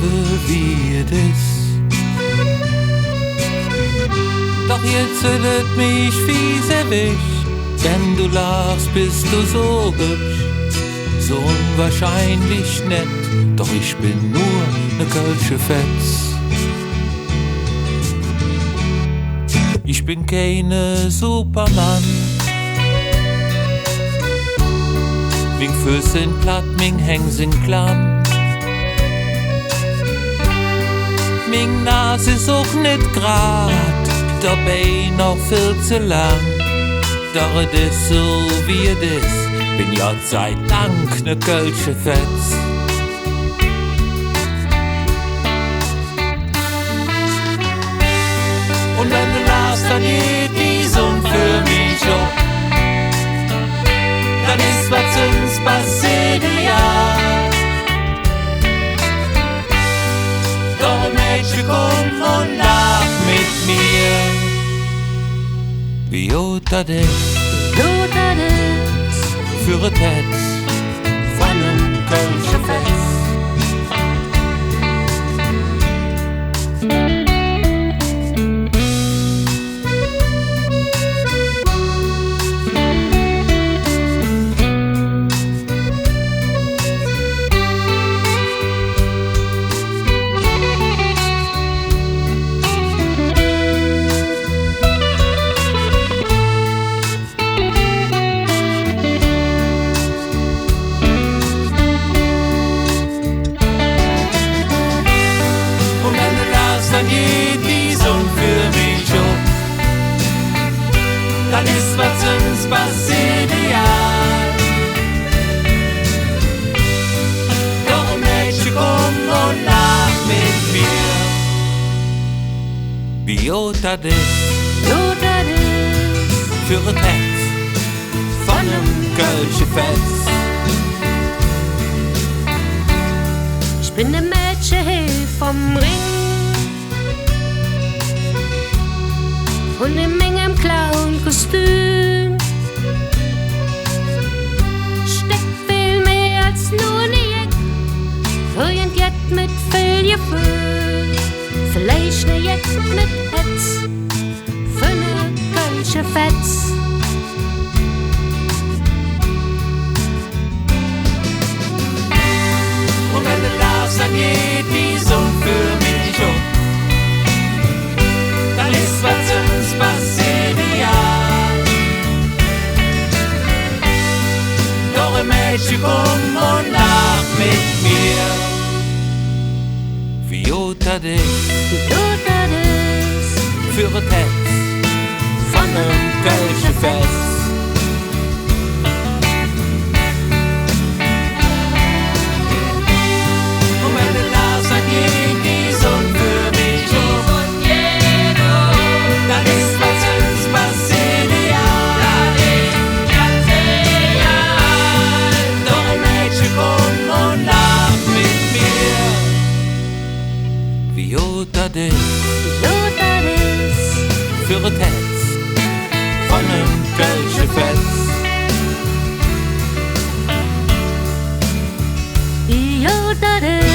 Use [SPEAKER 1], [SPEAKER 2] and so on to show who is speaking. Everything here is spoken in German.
[SPEAKER 1] Leben wie es ist. Doch jetzt wird mich fies erwischt, wenn du lachst, bist du so hübsch, so unwahrscheinlich nett, doch ich bin nur ne Kölsche Fetz. Ich bin keine Superman, ming Füße sind platt, ming Hänge sind klamm, ming Nase ist auch nicht grad, der Bein noch viel zu lang. Doch es ist so wie es ist, bin Gott sei Dank ne Kölsche Fetz. Und wenn du lachst, dann geht die Sonne für mich hoch. Dann ist was uns passiert, ja. Doch ein Mädchen kommt und lacht mit mir. Wie das ist, für ein Tetz von einem Kölsche Fetz. Dann geht die Sonne für mich hoch. Dann ist was uns passiert, ja. Doch ein Mädchen kommt und lacht mit mir. Wie das ist, für ein Herz von einem Kölsche Fetz.
[SPEAKER 2] Ich bin ne Mädchen vom Ring und in Menge im Clown-Kostüm. Steckt viel mehr als nur ne Jeck, irgend jetzt mit viel Gefühl. Vielleicht ne Jeck mit Hetz, für ne Kölsche Fetz.
[SPEAKER 1] Und wenn du lachst, dann geht die Sonne für mich hoch. Dann ist was uns passiert, ja. Doch ein Mädchen kommt und lacht mit mir. Wie das ist, für ein Tetz von einem Kölsche Fetz. Und wenn du lachst, dann geht die Sonne für mich hoch. Dann ist was uns passiert, ja. Doch ein Mädchen kommt und lacht mit mir. Wie das ist, für ein Tetz von einem Kölsche Fetz.
[SPEAKER 2] Wie das ist.